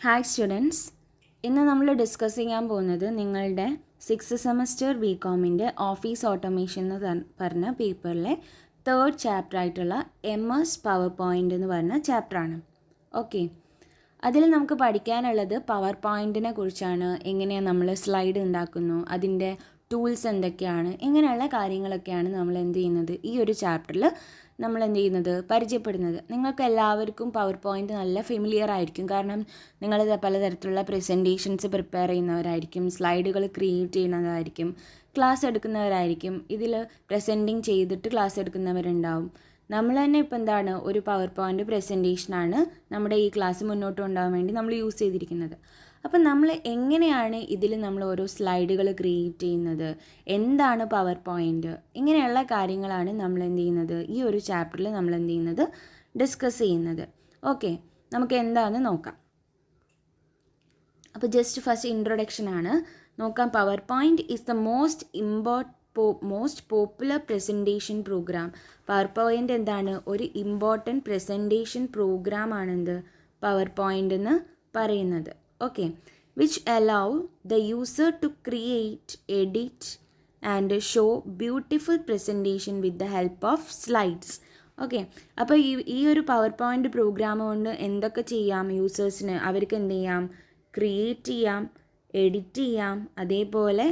Hi students, ഇന്ന് നമ്മൾ discuss ചെയ്യാൻ പോകുന്നത് നിങ്ങളുടെ 6th സെമസ്റ്റർ ബികോമിൻ്റെ ഓഫീസ് ഓട്ടോമേഷൻ എന്ന് പറഞ്ഞ പേപ്പറിലെ 3rd ചാപ്റ്റർ ആയിട്ടുള്ള MS പവർ പോയിൻ്റ് എന്ന് പറഞ്ഞ ചാപ്റ്ററാണ്. ഓക്കെ, അതിൽ നമുക്ക് പഠിക്കാനുള്ളത് പവർ പോയിൻറ്റിനെ കുറിച്ചാണ്. എങ്ങനെയാണ് നമ്മൾ സ്ലൈഡ് ഉണ്ടാക്കുന്നു, അതിൻ്റെ ടൂൾസ് എന്തൊക്കെയാണ്, ഇങ്ങനെയുള്ള കാര്യങ്ങളൊക്കെയാണ് നമ്മൾ എന്ത് ചെയ്യുന്നത് ഈ ഒരു ചാപ്റ്ററിൽ നമ്മൾ എന്ത് ചെയ്യുന്നത് പരിചയപ്പെടുന്നത്. നിങ്ങൾക്ക് എല്ലാവർക്കും പവർ പോയിൻ്റ് നല്ല ഫെമിലിയർ ആയിരിക്കും. കാരണം നിങ്ങൾ പലതരത്തിലുള്ള പ്രസൻറ്റേഷൻസ് പ്രിപ്പയർ ചെയ്യുന്നവരായിരിക്കും, സ്ലൈഡുകൾ ക്രിയേറ്റ് ചെയ്യുന്നതായിരിക്കും, ക്ലാസ് എടുക്കുന്നവരായിരിക്കും, ഇതിൽ പ്രസൻറ്റിങ് ചെയ്തിട്ട് ക്ലാസ് എടുക്കുന്നവരുണ്ടാവും. നമ്മൾ തന്നെ ഇപ്പോൾ എന്താണ് ഒരു പവർ പോയിൻ്റ് പ്രസൻറ്റേഷനാണ് നമ്മുടെ ഈ ക്ലാസ് മുന്നോട്ട് കൊണ്ടുപോകാൻ വേണ്ടി നമ്മൾ യൂസ് ചെയ്തിരിക്കുന്നത്. അപ്പം നമ്മൾ എങ്ങനെയാണ് ഇതിൽ നമ്മൾ ഓരോ സ്ലൈഡുകൾ ക്രിയേറ്റ് ചെയ്യുന്നത്, എന്താണ് പവർ പോയിൻ്റ്, ഇങ്ങനെയുള്ള കാര്യങ്ങളാണ് നമ്മൾ എന്ത് ചെയ്യുന്നത് ഈ ഒരു ചാപ്റ്ററിൽ നമ്മൾ എന്ത് ചെയ്യുന്നത് ഡിസ്കസ് ചെയ്യുന്നത്. ഓക്കെ, നമുക്ക് എന്താണെന്ന് നോക്കാം. അപ്പോൾ ജസ്റ്റ് ഫസ്റ്റ് ഇൻട്രൊഡക്ഷൻ ആണ് നോക്കാം. Power point is the most popular presentation program. Power point എന്താണ് ഒരു ഇമ്പോർട്ടൻറ്റ് പ്രസൻറ്റേഷൻ പ്രോഗ്രാം ആണെന്ത് പവർ പോയിൻ്റ് എന്ന് പറയുന്നത്. Okay, which allow the user to create, edit and show beautiful presentation with the help of slides. Okay, അപ്പോൾ ഈ ഒരു power point programme കൊണ്ട് എന്തൊക്കെ ചെയ്യാം യൂസേഴ്സിന്? അവർക്ക് എന്ത് ചെയ്യാം? ക്രിയേറ്റ് ചെയ്യാം, എഡിറ്റ് ചെയ്യാം, അതേപോലെ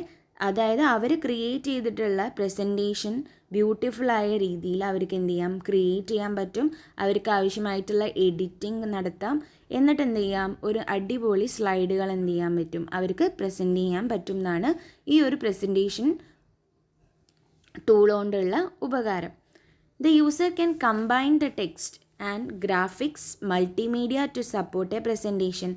അതായത് അവർ ക്രിയേറ്റ് ചെയ്തിട്ടുള്ള പ്രസൻറ്റേഷൻ ബ്യൂട്ടിഫുള്ളായ രീതിയിൽ അവർക്ക് എന്ത് ചെയ്യാം? ക്രിയേറ്റ് ചെയ്യാൻ പറ്റും. അവർക്ക് ആവശ്യമായിട്ടുള്ള എഡിറ്റിംഗ് നടത്താം. എന്നിട്ട് എന്ത് ചെയ്യാം? ഒരു അടിപൊളി സ്ലൈഡുകൾ എന്ത് ചെയ്യാൻ പറ്റും? അവർക്ക് പ്രസൻറ്റ് ചെയ്യാൻ പറ്റും എന്നാണ് ഈ ഒരു പ്രസൻറ്റേഷൻ ടൂൾ കൊണ്ടുള്ള ഉപകാരം. The user can combine the text and graphics multimedia to support a presentation.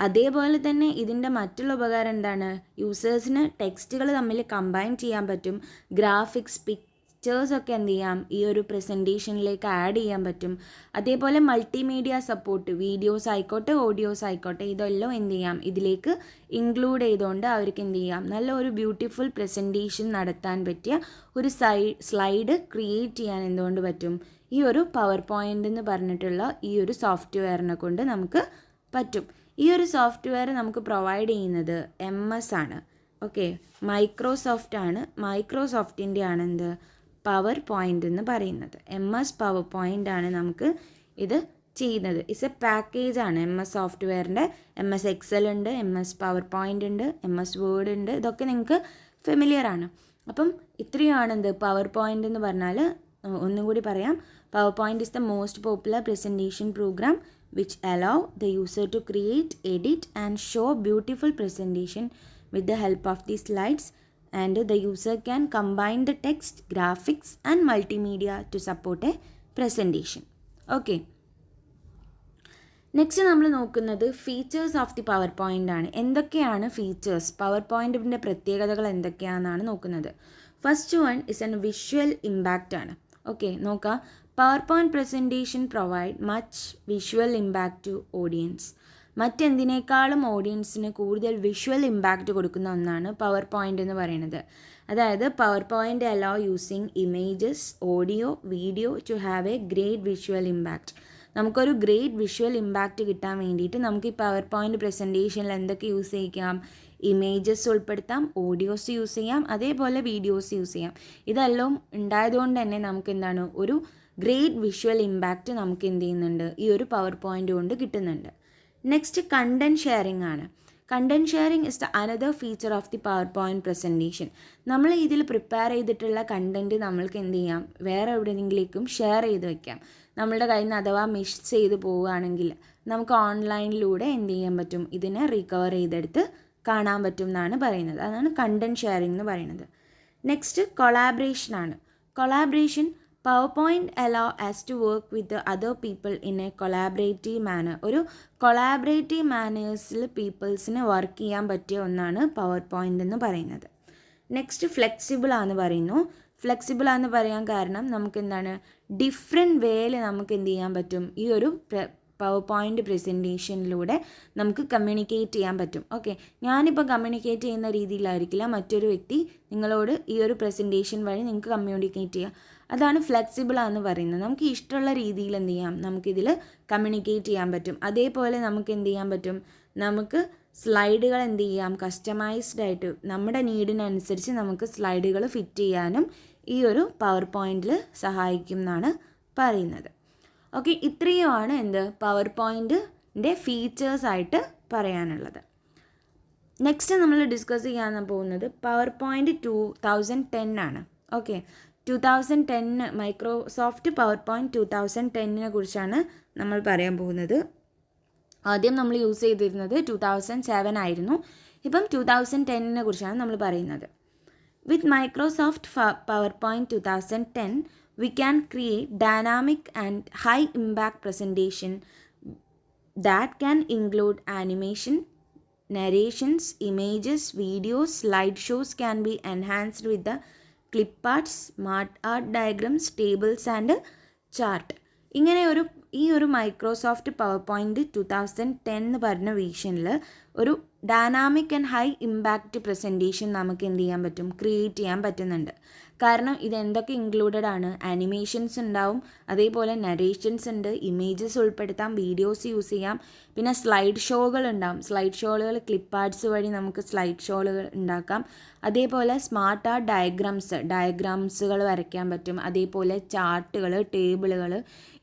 അതേപോലെ തന്നെ ഇതിൻ്റെ മറ്റുള്ള ഉപകാരം എന്താണ്? യൂസേഴ്സിന് ടെക്സ്റ്റുകൾ തമ്മിൽ കമ്പൈൻ ചെയ്യാൻ പറ്റും. ഗ്രാഫിക്സ്, പിക്ചേഴ്സൊക്കെ എന്ത് ചെയ്യാം? ഈ ഒരു പ്രസൻറ്റേഷനിലേക്ക് ആഡ് ചെയ്യാൻ പറ്റും. അതേപോലെ മൾട്ടിമീഡിയ സപ്പോർട്ട്, വീഡിയോസ് ആയിക്കോട്ടെ, ഓഡിയോസ് ആയിക്കോട്ടെ, ഇതെല്ലാം എന്ത് ചെയ്യാം? ഇതിലേക്ക് ഇൻക്ലൂഡ് ചെയ്തുകൊണ്ട് അവർക്ക് എന്ത് ചെയ്യാം? നല്ല ഒരു ബ്യൂട്ടിഫുൾ പ്രസൻറ്റേഷൻ നടത്താൻ പറ്റിയ ഒരു സ്ലൈഡ് ക്രിയേറ്റ് ചെയ്യാൻ എന്തുകൊണ്ട് പറ്റും? ഈ ഒരു പവർ പോയിൻ്റ് എന്ന് പറഞ്ഞിട്ടുള്ള ഈ ഒരു സോഫ്റ്റ്വെയറിനെ കൊണ്ട് നമുക്ക് പറ്റും. ഈ ഒരു സോഫ്റ്റ്വെയർ നമുക്ക് പ്രൊവൈഡ് ചെയ്യുന്നത് MS ആണ്. ഓക്കെ, മൈക്രോസോഫ്റ്റ് ആണ്. മൈക്രോസോഫ്റ്റിൻ്റെ ആണ് എന്ത് പവർ പോയിൻ്റ് എന്ന് പറയുന്നത്. MS പവർ പോയിൻ്റ് ആണ് നമുക്ക് ഇത് ചെയ്യുന്നത്. ഇറ്റ്സ് എ പാക്കേജ് ആണ് MS സോഫ്റ്റ്വെയറിൻ്റെ. MS എക്സൽ ഉണ്ട്, MS പവർ പോയിൻ്റ് ഉണ്ട്, MS വേർഡ് ഉണ്ട്. ഇതൊക്കെ നിങ്ങൾക്ക് ഫെമിലിയർ ആണ്. അപ്പം ഇത്രയാണ് എന്ത് പവർ പോയിൻ്റ് എന്ന് പറഞ്ഞാൽ. ഒന്നും കൂടി പറയാം. PowerPoint is the most popular presentation program which allow the user to create, edit and show beautiful presentation with the help of the slides, and the user can combine the text, graphics and multimedia to support a presentation. Okay, next നമ്മൾ നോക്കുന്നത് features of the power point ആണ്. എന്തൊക്കെയാണ് features, power പോയിൻറ്റിൻ്റെ പ്രത്യേകതകൾ എന്തൊക്കെയാണെന്നാണ് നോക്കുന്നത്. First one is an visual impact ആണ്. Okay, നോക്കാം. Power point presentation provide much visual impact to audience. മറ്റെന്തിനേക്കാളും ഓഡിയൻസിന് കൂടുതൽ വിഷ്വൽ ഇമ്പാക്റ്റ് കൊടുക്കുന്ന ഒന്നാണ് പവർ പോയിൻ്റ് എന്ന് പറയുന്നത്. അതായത് PowerPoint allow using images, audio, video to have a great visual impact. നമുക്കൊരു ഗ്രേറ്റ് വിഷ്വൽ ഇമ്പാക്റ്റ് കിട്ടാൻ വേണ്ടിയിട്ട് നമുക്ക് ഈ പവർ പോയിൻ്റ് പ്രസൻറ്റേഷനിൽ എന്തൊക്കെ യൂസ് ചെയ്യാം? ഇമേജസ് ഉൾപ്പെടുത്താം, ഓഡിയോസ് യൂസ് ചെയ്യാം, അതേപോലെ വീഡിയോസ് യൂസ് ചെയ്യാം. ഇതെല്ലാം ഉണ്ടായതുകൊണ്ട് തന്നെ നമുക്ക് എന്താണ് ഒരു ഗ്രേറ്റ് വിഷ്വൽ ഇമ്പാക്റ്റ് നമുക്ക് എന്ത് ചെയ്യുന്നുണ്ട്? ഈ ഒരു പവർ പോയിൻ്റ് കൊണ്ട് കിട്ടുന്നുണ്ട്. നെക്സ്റ്റ് കണ്ടൻറ് ഷെയറിംഗ് ആണ്. Content sharing is the another feature of the power point presentation. നമ്മൾ ഇതിൽ പ്രിപ്പയർ ചെയ്തിട്ടുള്ള കണ്ടൻറ്റ് നമ്മൾക്ക് എന്ത് ചെയ്യാം? വേറെ എവിടെയെങ്കിലേക്കും ഷെയർ ചെയ്ത് വെക്കാം. നമ്മളുടെ കയ്യിൽ നിന്ന് അഥവാ മിസ് ചെയ്ത് പോവുകയാണെങ്കിൽ നമുക്ക് ഓൺലൈനിലൂടെ എന്ത് ചെയ്യാൻ പറ്റും? ഇതിനെ റിക്കവർ ചെയ്തെടുത്ത് കാണാൻ പറ്റും എന്നാണ് പറയുന്നത്. അതാണ് കണ്ടൻറ് ഷെയറിംഗ് എന്ന് പറയുന്നത്. നെക്സ്റ്റ് കൊളാബറേഷൻ ആണ്. Collaboration, PowerPoint allow us to work with other people in a collaborative manner. ഒരു കൊളാബറേറ്റീവ് മാനേഴ്സിൽ പീപ്പിൾസിന് വർക്ക് ചെയ്യാൻ പറ്റിയ ഒന്നാണ് പവർ പോയിൻ്റ് എന്ന് പറയുന്നത്. നെക്സ്റ്റ് ഫ്ലെക്സിബിൾ ആണെന്ന് പറയുന്നു. ഫ്ലെക്സിബിൾ ആണെന്ന് പറയാൻ കാരണം നമുക്ക് എന്താണ് ഡിഫറെൻറ്റ് വേയിൽ നമുക്ക് എന്ത് ചെയ്യാൻ പറ്റും? ഈ ഒരു പവർ പോയിൻ്റ് പ്രസൻറ്റേഷനിലൂടെ നമുക്ക് കമ്മ്യൂണിക്കേറ്റ് ചെയ്യാൻ പറ്റും. ഓക്കെ, ഞാനിപ്പോൾ കമ്മ്യൂണിക്കേറ്റ് ചെയ്യുന്ന രീതിയിലായിരിക്കില്ല മറ്റൊരു വ്യക്തി നിങ്ങളോട് ഈ ഒരു പ്രസൻറ്റേഷൻ വഴി നിങ്ങൾക്ക് കമ്മ്യൂണിക്കേറ്റ് ചെയ്യുക. അതാണ് ഫ്ലെക്സിബിൾ ആണെന്ന് പറയുന്നത്. നമുക്ക് ഇഷ്ടമുള്ള രീതിയിൽ എന്ത് ചെയ്യാം, നമുക്കിതിൽ കമ്മ്യൂണിക്കേറ്റ് ചെയ്യാൻ പറ്റും. അതേപോലെ നമുക്ക് എന്ത് ചെയ്യാൻ പറ്റും, നമുക്ക് സ്ലൈഡുകൾ എന്ത് ചെയ്യാം, കസ്റ്റമൈസ്ഡ് ആയിട്ട് നമ്മുടെ നീഡിനനുസരിച്ച് നമുക്ക് സ്ലൈഡുകൾ ഫിറ്റ് ചെയ്യാനും ഈ ഒരു പവർ പോയിൻറ്റിൽ സഹായിക്കും എന്നാണ് പറയുന്നത്. ഓക്കെ, ഇത്രയുമാണ് എന്ത് പവർ പോയിൻറ്റിൻ്റെ ഫീച്ചേഴ്സായിട്ട് പറയാനുള്ളത്. നെക്സ്റ്റ് നമ്മൾ ഡിസ്കസ് ചെയ്യാൻ പോകുന്നത് പവർ പോയിൻറ്റ് 2010 ആണ്. ഓക്കെ, 2010 മൈക്രോസോഫ്റ്റ് പവർ പോയിൻറ്റ് 2010 കുറിച്ചാണ് നമ്മൾ പറയാൻ പോകുന്നത്. ആദ്യം നമ്മൾ യൂസ് ചെയ്തിരുന്നത് 2007 ആയിരുന്നു. ഇപ്പം 2010 കുറിച്ചാണ് നമ്മൾ പറയുന്നത്. With Microsoft power point 2010 we can create dynamic and high impact presentation that can include animation, narrations, images, videos, slideshows can be enhanced with the clip art, smart art diagrams, tables and chart. ഇങ്ങനെ ഈ ഒരു Microsoft power point 2010 എന്ന് പറഞ്ഞ വിഷനിൽ ഒരു dynamic and high impact presentation നമുക്ക് എന്ത് ചെയ്യാൻ പറ്റും, ക്രിയേറ്റ് ചെയ്യാൻ പറ്റുന്നുണ്ട്. കാരണം ഇത് എന്തൊക്കെ ഇൻക്ലൂഡഡ് ആണ്, ആനിമേഷൻസ് ഉണ്ടാവും, അതേപോലെ നരേഷൻസ് ഉണ്ട്, ഇമേജസ് ഉൾപ്പെടുത്താം, വീഡിയോസ് യൂസ് ചെയ്യാം, പിന്നെ സ്ലൈഡ് ഷോകൾ ഉണ്ടാവും. സ്ലൈഡ് ഷോകൾ ക്ലിപ്പ് ആർട്സ് വഴി നമുക്ക് സ്ലൈഡ് ഷോകൾ ഉണ്ടാക്കാം. അതേപോലെ സ്മാർട്ട് ആർട്ട് ഡയഗ്രാംസുകൾ വരയ്ക്കാൻ പറ്റും. അതേപോലെ ചാർട്ടുകൾ, ടേബിളുകൾ,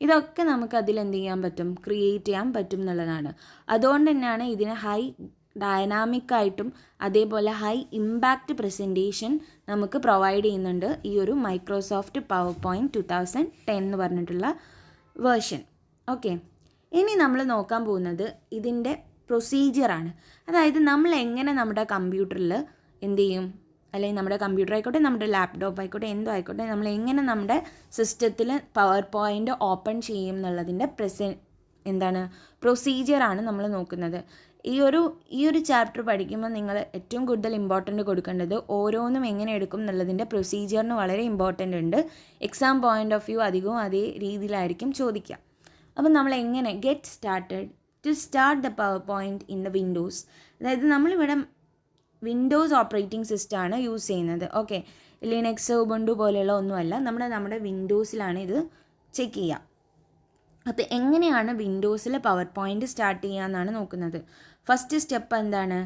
ഇതൊക്കെ നമുക്ക് അതിൽ എന്ത് ചെയ്യാൻ പറ്റും, ക്രിയേറ്റ് ചെയ്യാൻ പറ്റും എന്നുള്ളതാണ്. അതുകൊണ്ട് തന്നെയാണ് ഇതിന് ഹൈ ഡൈനാമിക് ആയിട്ടും അതേപോലെ ഹൈ ഇമ്പാക്റ്റ് പ്രസൻറ്റേഷൻ നമുക്ക് പ്രൊവൈഡ് ചെയ്യുന്നുണ്ട് ഈ ഒരു മൈക്രോസോഫ്റ്റ് പവർ പോയിൻറ്റ് 2010 എന്ന് പറഞ്ഞിട്ടുള്ള വേർഷൻ. ഓക്കെ, ഇനി നമ്മൾ നോക്കാൻ പോകുന്നത് ഇതിൻ്റെ പ്രൊസീജിയറാണ്. അതായത് നമ്മൾ എങ്ങനെ നമ്മുടെ കമ്പ്യൂട്ടറിൽ എന്ത് ചെയ്യും, അല്ലെങ്കിൽ നമ്മുടെ കമ്പ്യൂട്ടർ ആയിക്കോട്ടെ, നമ്മുടെ ലാപ്ടോപ്പ് ആയിക്കോട്ടെ, എന്തോ ആയിക്കോട്ടെ, നമ്മൾ എങ്ങനെ നമ്മുടെ സിസ്റ്റത്തിൽ പവർ പോയിൻ്റ് ഓപ്പൺ ചെയ്യും എന്നുള്ളതിൻ്റെ പ്രൊസീജിയറാണ് നമ്മൾ നോക്കുന്നത്. ഈ ഒരു ചാപ്റ്റർ പഠിക്കുമ്പോൾ നിങ്ങൾ ഏറ്റവും കൂടുതൽ ഇമ്പോർട്ടൻ്റ് കൊടുക്കേണ്ടത് ഓരോന്നും എങ്ങനെ എടുക്കും എന്നുള്ളതിൻ്റെ പ്രൊസീജിയറിന് വളരെ ഇമ്പോർട്ടൻ്റ് ഉണ്ട്. എക്സാം പോയിൻ്റ് ഓഫ് വ്യൂ അധികവും അതേ രീതിയിലായിരിക്കും ചോദിക്കുക. അപ്പം നമ്മൾ എങ്ങനെ get started to start the PowerPoint in the Windows. അതായത് നമ്മളിവിടെ വിൻഡോസ് ഓപ്പറേറ്റിംഗ് സിസ്റ്റമാണ് യൂസ് ചെയ്യുന്നത്. ഓക്കെ, ലിനക്സ്, ഉബുണ്ടു പോലെയുള്ള ഒന്നുമല്ല, നമ്മുടെ വിൻഡോസിലാണ് ഇത് ചെക്ക് ചെയ്യുക. അപ്പോൾ എങ്ങനെയാണ് വിൻഡോസിൽ പവർ പോയിൻറ്റ് സ്റ്റാർട്ട് ചെയ്യുക എന്നാണ് നോക്കുന്നത്. ഫസ്റ്റ് സ്റ്റെപ്പ് എന്താണ്,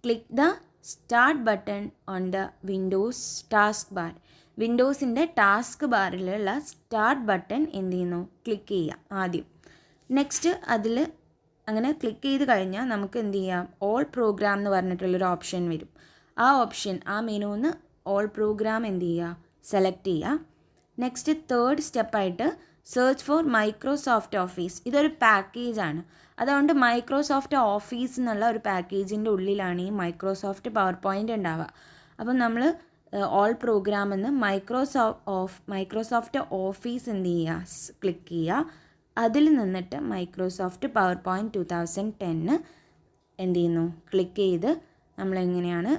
click the start button on the Windows task bar. വിൻഡോസിൻ്റെ ടാസ്ക് ബാറിലുള്ള സ്റ്റാർട്ട് ബട്ടൺ എന്ത് ചെയ്യുന്നു, ക്ലിക്ക് ചെയ്യുക ആദ്യം. നെക്സ്റ്റ് അതിൽ അങ്ങനെ ക്ലിക്ക് ചെയ്ത് കഴിഞ്ഞാൽ നമുക്ക് എന്ത് ചെയ്യാം, ഓൾ പ്രോഗ്രാം എന്ന് പറഞ്ഞിട്ടുള്ളൊരു ഓപ്ഷൻ വരും. ആ മെനുന്ന് ഓൾ പ്രോഗ്രാം എന്ത് ചെയ്യുക, സെലക്ട് ചെയ്യുക. നെക്സ്റ്റ് തേർഡ് സ്റ്റെപ്പായിട്ട് സെർച്ച് ഫോർ മൈക്രോസോഫ്റ്റ് ഓഫീസ്. ഇതൊരു പാക്കേജാണ്. അതുകൊണ്ട് മൈക്രോസോഫ്റ്റ് ഓഫീസ് എന്നുള്ള ഒരു പാക്കേജിൻ്റെ ഉള്ളിലാണ് ഈ മൈക്രോസോഫ്റ്റ് പവർ പോയിൻ്റ് ഉണ്ടാവുക. അപ്പം നമ്മൾ ഓൾ പ്രോഗ്രാം എന്ന് മൈക്രോസോഫ്റ്റ് ഓഫീസ് എന്ത് ചെയ്യുക, ക്ലിക്ക് ചെയ്യുക. അതിൽ നിന്നിട്ട് മൈക്രോസോഫ്റ്റ് പവർ പോയിൻറ്റ് 2010 എന്ത് ചെയ്യുന്നു, ക്ലിക്ക് ചെയ്ത് നമ്മളെങ്ങനെയാണ്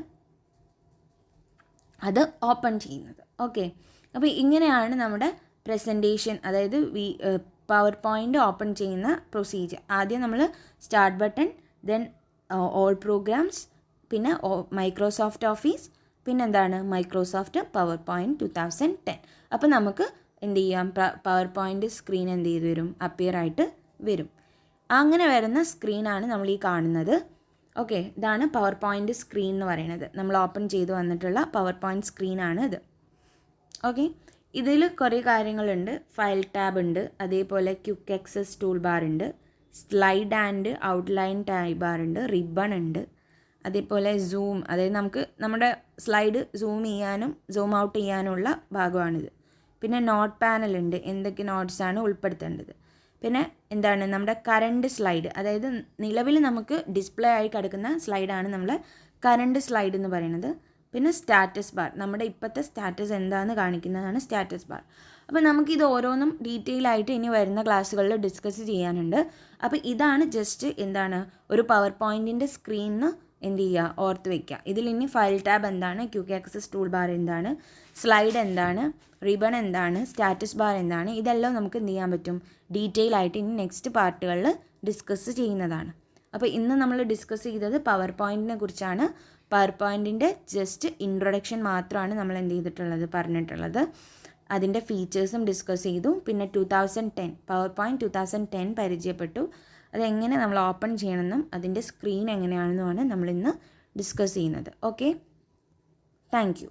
അത് ഓപ്പൺ ചെയ്യുന്നത്. ഓക്കെ, അപ്പോൾ ഇങ്ങനെയാണ് നമ്മുടെ പ്രസൻറ്റേഷൻ, അതായത് പവർ പോയിൻ്റ് ഓപ്പൺ ചെയ്യുന്ന പ്രൊസീജിയർ. ആദ്യം നമ്മൾ start button, then all programs, പിന്നെ മൈക്രോസോഫ്റ്റ് ഓഫീസ്, പിന്നെ എന്താണ് മൈക്രോസോഫ്റ്റ് പവർ പോയിൻറ്റ് 2010. അപ്പോൾ നമുക്ക് എന്ത് ചെയ്യാം, പവർ പോയിൻ്റ് സ്ക്രീൻ എന്ത് ചെയ്ത് വരും, അപ്പിയർ ആയിട്ട് വരും. അങ്ങനെ വരുന്ന സ്ക്രീനാണ് നമ്മൾ ഈ കാണുന്നത്. ഓക്കെ, ഇതാണ് പവർ പോയിൻ്റ് സ്ക്രീൻ എന്ന് പറയുന്നത്. നമ്മൾ ഓപ്പൺ ചെയ്ത് വന്നിട്ടുള്ള പവർ പോയിൻ്റ് സ്ക്രീനാണ് ഇത്. ഓക്കെ, ഇതിൽ കുറേ കാര്യങ്ങളുണ്ട്. ഫയൽ ടാബ് ഉണ്ട്, അതേപോലെ ക്വിക്ക് ആക്സസ് ടൂൾ ബാർ ഉണ്ട്, slide and outline tie bar ഉണ്ട്, റിബൺ ഉണ്ട്, അതേപോലെ സൂം, അതായത് നമുക്ക് നമ്മുടെ സ്ലൈഡ് സൂം ചെയ്യാനും സൂം ഔട്ട് ചെയ്യാനുള്ള ഭാഗമാണിത്. പിന്നെ നോട്ട് പാനൽ ഉണ്ട്, എന്തൊക്കെ നോട്ട്സാണ് ഉൾപ്പെടുത്തേണ്ടത്. പിന്നെ എന്താണ് നമ്മുടെ കറണ്ട് സ്ലൈഡ്, അതായത് നിലവിൽ നമുക്ക് ഡിസ്പ്ലേ ആയി കിടക്കുന്ന സ്ലൈഡാണ് നമ്മളെ കറണ്ട് സ്ലൈഡ് എന്ന് പറയുന്നത്. പിന്നെ സ്റ്റാറ്റസ് ബാർ, നമ്മുടെ ഇപ്പോഴത്തെ സ്റ്റാറ്റസ് എന്താണെന്ന് കാണിക്കുന്നതാണ് സ്റ്റാറ്റസ് ബാർ. അപ്പോൾ നമുക്കിത് ഓരോന്നും ഡീറ്റെയിൽ ആയിട്ട് ഇനി വരുന്ന ക്ലാസ്സുകളിൽ ഡിസ്കസ് ചെയ്യാനുണ്ട്. അപ്പോൾ ഇതാണ് ജസ്റ്റ് എന്താണ് ഒരു പവർ പോയിൻറ്റിൻ്റെ സ്ക്രീനിന് എന്ത് ചെയ്യുക, ഓർത്ത് വയ്ക്കുക. ഇതിൽ ഇനി ഫയൽ ടാബ് എന്താണ്, ക്വിക്ക് ആക്സസ് ടൂൾ ബാർ എന്താണ്, സ്ലൈഡ് എന്താണ്, റിബൺ എന്താണ്, സ്റ്റാറ്റസ് ബാർ എന്താണ്, ഇതെല്ലാം നമുക്ക് എന്ത് ചെയ്യാൻ പറ്റും, ഡീറ്റെയിൽ ആയിട്ട് ഇനി നെക്സ്റ്റ് പാർട്ടുകളിൽ ഡിസ്കസ് ചെയ്യുന്നതാണ്. അപ്പോൾ ഇന്ന് നമ്മൾ ഡിസ്കസ് ചെയ്തത് പവർ പോയിൻറ്റിനെ കുറിച്ചാണ്. പവർ പോയിൻറ്റിൻ്റെ ജസ്റ്റ് ഇൻട്രൊഡക്ഷൻ മാത്രമാണ് നമ്മൾ എന്ത് ചെയ്തിട്ടുള്ളത്, പറഞ്ഞിട്ടുള്ളത്. അതിൻ്റെ ഫീച്ചേഴ്സും ഡിസ്കസ് ചെയ്തു. പിന്നെ 2010 പവർ പോയിൻറ്റ് 2010 പരിചയപ്പെട്ടു. അതെങ്ങനെ നമ്മൾ ഓപ്പൺ ചെയ്യണമെന്നും അതിൻ്റെ സ്ക്രീൻ എങ്ങനെയാണെന്നുമാണ് നമ്മളിന്ന് ഡിസ്കസ് ചെയ്യുന്നത്. Okay, thank you.